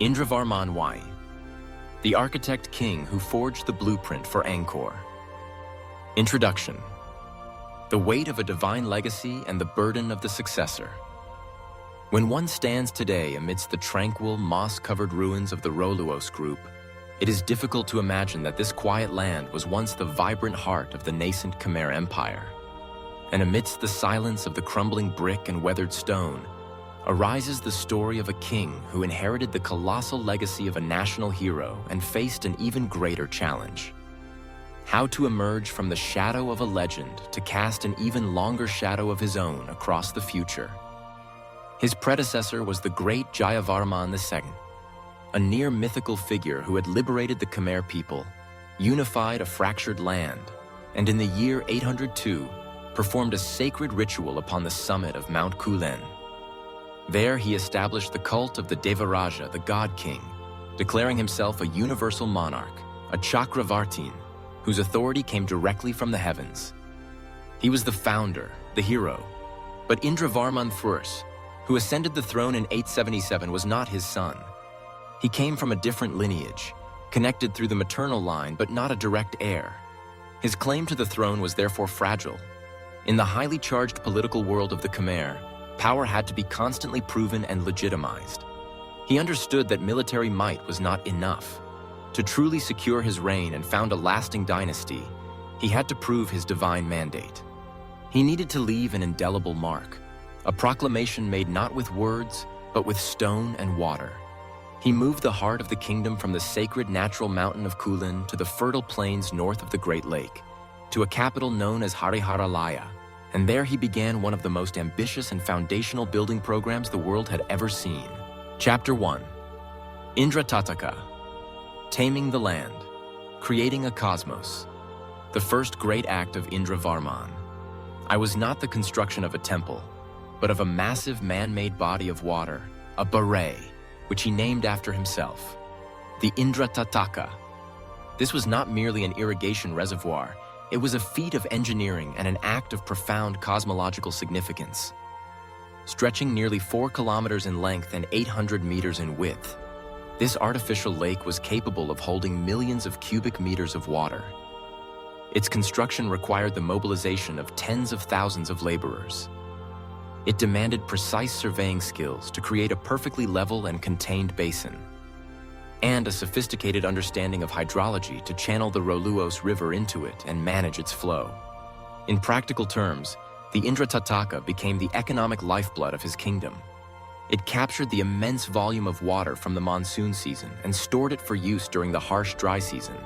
Indravarman I, the architect king who forged the blueprint for Angkor. Introduction. The weight of a divine legacy and the burden of the successor. When one stands today amidst the tranquil, moss-covered ruins of the Roluos group, it is difficult to imagine that this quiet land was once the vibrant heart of the nascent Khmer Empire. And amidst the silence of the crumbling brick and weathered stone, arises the story of a king who inherited the colossal legacy of a national hero and faced an even greater challenge. How to emerge from the shadow of a legend to cast an even longer shadow of his own across the future. His predecessor was the great Jayavarman II, a near-mythical figure who had liberated the Khmer people, unified a fractured land, and in the year 802, performed a sacred ritual upon the summit of Mount Meru. There he established the cult of the Devaraja, the God King, declaring himself a universal monarch, a Chakravartin, whose authority came directly from the heavens. He was the founder, the hero, but Indravarman I, who ascended the throne in 877, was not his son. He came from a different lineage, connected through the maternal line but not a direct heir. His claim to the throne was therefore fragile. In the highly charged political world of the Khmer, power had to be constantly proven and legitimized. He understood that military might was not enough. To truly secure his reign and found a lasting dynasty, he had to prove his divine mandate. He needed to leave an indelible mark, a proclamation made not with words, but with stone and water. He moved the heart of the kingdom from the sacred natural mountain of Kulin to the fertile plains north of the Great Lake, to a capital known as Hariharalaya, and there he began one of the most ambitious and foundational building programs the world had ever seen. Chapter 1. Indratataka. Taming the land, creating a cosmos. The first great act of Indravarman. I was not the construction of a temple, but of a massive man-made body of water, a baray, which he named after himself, the Indratataka. This was not merely an irrigation reservoir, it was a feat of engineering and an act of profound cosmological significance. Stretching nearly 4 kilometers in length and 800 meters in width, this artificial lake was capable of holding millions of cubic meters of water. Its construction required the mobilization of tens of thousands of laborers. It demanded precise surveying skills to create a perfectly level and contained basin, and a sophisticated understanding of hydrology to channel the Roluos River into it and manage its flow. In practical terms, the Indratataka became the economic lifeblood of his kingdom. It captured the immense volume of water from the monsoon season and stored it for use during the harsh dry season.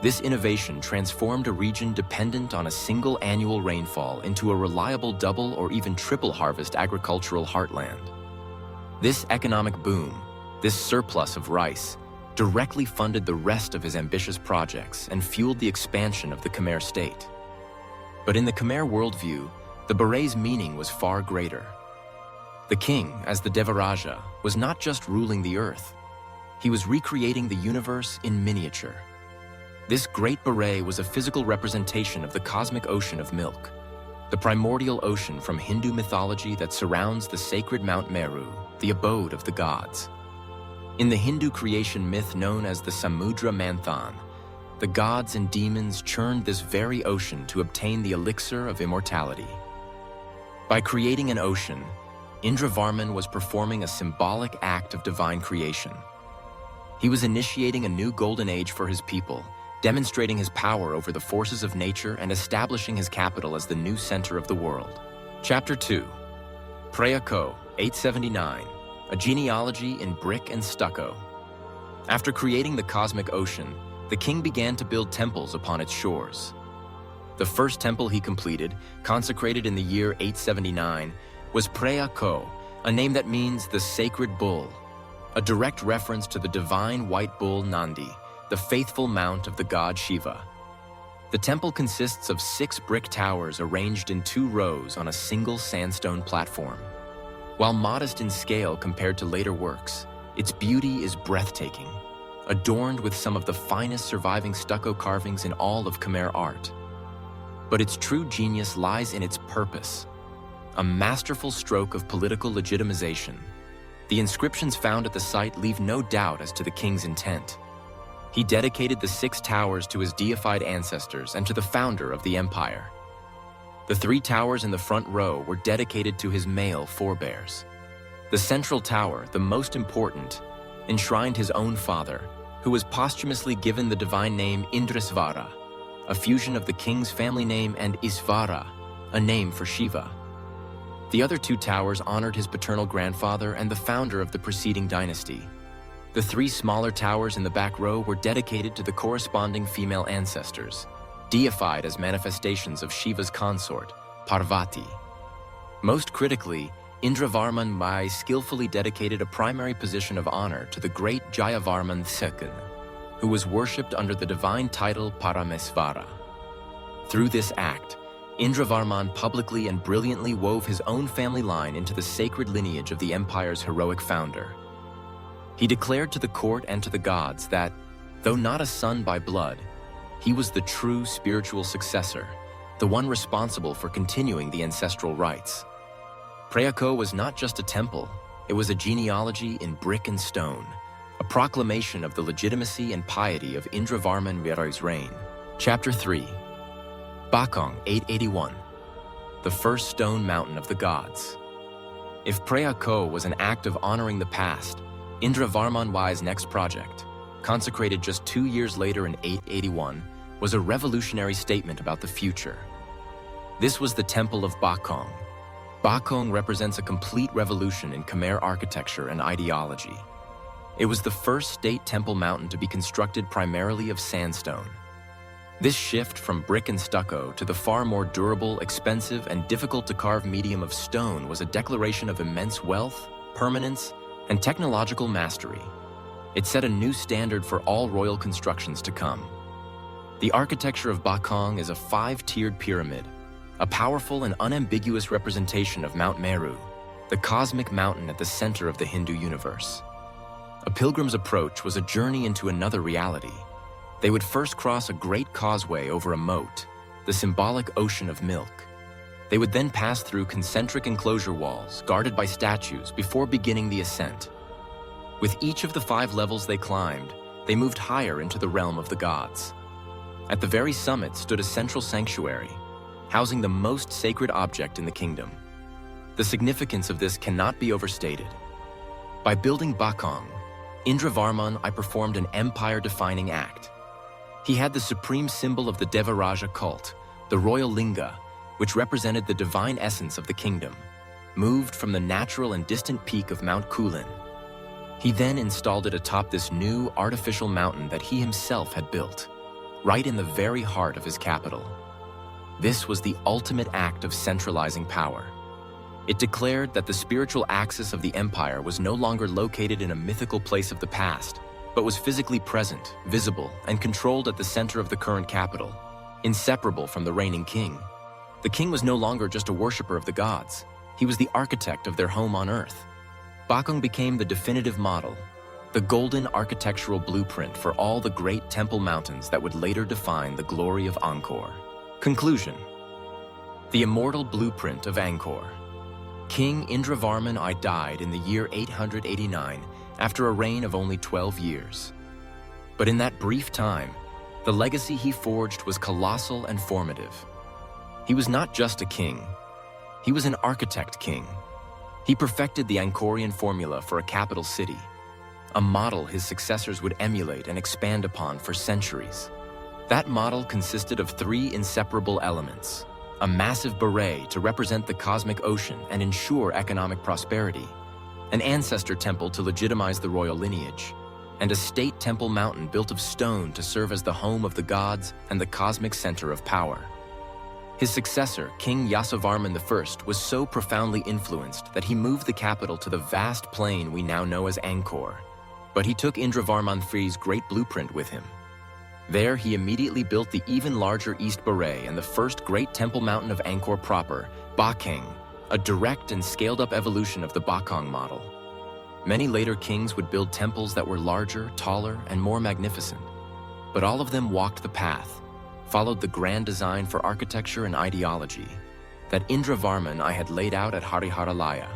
This innovation transformed a region dependent on a single annual rainfall into a reliable double or even triple harvest agricultural heartland. This economic boom, this surplus of rice, directly funded the rest of his ambitious projects and fueled the expansion of the Khmer state. But in the Khmer worldview, the baray's meaning was far greater. The king, as the Devaraja, was not just ruling the earth. He was recreating the universe in miniature. This great baray was a physical representation of the cosmic ocean of milk, the primordial ocean from Hindu mythology that surrounds the sacred Mount Meru, the abode of the gods. In the Hindu creation myth known as the Samudra Manthan, the gods and demons churned this very ocean to obtain the elixir of immortality. By creating an ocean, Indravarman was performing a symbolic act of divine creation. He was initiating a new golden age for his people, demonstrating his power over the forces of nature and establishing his capital as the new center of the world. Chapter 2. Preah Ko, 879, a genealogy in brick and stucco. After creating the cosmic ocean, the king began to build temples upon its shores. The first temple he completed, consecrated in the year 879, was Preah Ko, a name that means the sacred bull, a direct reference to the divine white bull Nandi, the faithful mount of the god Shiva. The temple consists of 6 brick towers arranged in 2 rows on a single sandstone platform. While modest in scale compared to later works, its beauty is breathtaking, adorned with some of the finest surviving stucco carvings in all of Khmer art. But its true genius lies in its purpose, a masterful stroke of political legitimization. The inscriptions found at the site leave no doubt as to the king's intent. He dedicated the 6 towers to his deified ancestors and to the founder of the empire. The 3 towers in the front row were dedicated to his male forebears. The central tower, the most important, enshrined his own father, who was posthumously given the divine name Indrasvara, a fusion of the king's family name and Isvara, a name for Shiva. The other 2 towers honored his paternal grandfather and the founder of the preceding dynasty. The 3 smaller towers in the back row were dedicated to the corresponding female ancestors, deified as manifestations of Shiva's consort, Parvati. Most critically, Indravarman I skillfully dedicated a primary position of honor to the great Jayavarman II, who was worshipped under the divine title Paramesvara. Through this act, Indravarman publicly and brilliantly wove his own family line into the sacred lineage of the empire's heroic founder. He declared to the court and to the gods that, though not a son by blood, he was the true spiritual successor, the one responsible for continuing the ancestral rites. Preah Ko was not just a temple, it was a genealogy in brick and stone, a proclamation of the legitimacy and piety of Indravarman I's reign. Chapter 3. Bakong 881, the first stone mountain of the gods. If Preah Ko was an act of honoring the past, Indravarman I's next project, consecrated just 2 years later in 881, was a revolutionary statement about the future. This was the Temple of Bakong. Bakong represents a complete revolution in Khmer architecture and ideology. It was the first state temple mountain to be constructed primarily of sandstone. This shift from brick and stucco to the far more durable, expensive, and difficult-to-carve medium of stone was a declaration of immense wealth, permanence, and technological mastery. It set a new standard for all royal constructions to come. The architecture of Bakong is a 5-tiered pyramid, a powerful and unambiguous representation of Mount Meru, the cosmic mountain at the center of the Hindu universe. A pilgrim's approach was a journey into another reality. They would first cross a great causeway over a moat, the symbolic ocean of milk. They would then pass through concentric enclosure walls guarded by statues before beginning the ascent. With each of the 5 levels they climbed, they moved higher into the realm of the gods. At the very summit stood a central sanctuary, housing the most sacred object in the kingdom. The significance of this cannot be overstated. By building Bakong, Indravarman I performed an empire-defining act. He had the supreme symbol of the Devaraja cult, the royal linga, which represented the divine essence of the kingdom, moved from the natural and distant peak of Mount Kulin. He then installed it atop this new artificial mountain that he himself had built, right in the very heart of his capital. This was the ultimate act of centralizing power. It declared that the spiritual axis of the empire was no longer located in a mythical place of the past, but was physically present, visible, and controlled at the center of the current capital, inseparable from the reigning king. The king was no longer just a worshiper of the gods. He was the architect of their home on earth. Bakong became the definitive model, the golden architectural blueprint for all the great temple mountains that would later define the glory of Angkor. Conclusion. The immortal blueprint of Angkor. King Indravarman I died in the year 889 after a reign of only 12 years. But in that brief time, the legacy he forged was colossal and formative. He was not just a king, he was an architect king. He perfected the Angkorian formula for a capital city, a model his successors would emulate and expand upon for centuries. That model consisted of 3 inseparable elements: a massive beret to represent the cosmic ocean and ensure economic prosperity, an ancestor temple to legitimize the royal lineage, and a state temple mountain built of stone to serve as the home of the gods and the cosmic center of power. His successor, King Yasovarman I, was so profoundly influenced that he moved the capital to the vast plain we now know as Angkor. But he took Indravarman I's great blueprint with him. There, he immediately built the even larger East Beret and the first great temple mountain of Angkor proper, Bakong, a direct and scaled-up evolution of the Bakong model. Many later kings would build temples that were larger, taller, and more magnificent. But all of them walked the path, followed the grand design for architecture and ideology that Indravarman I had laid out at Hariharalaya.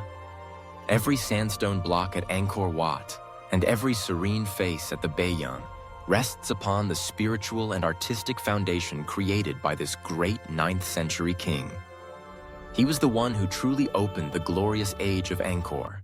Every sandstone block at Angkor Wat and every serene face at the Bayon rests upon the spiritual and artistic foundation created by this great 9th century king. He was the one who truly opened the glorious age of Angkor,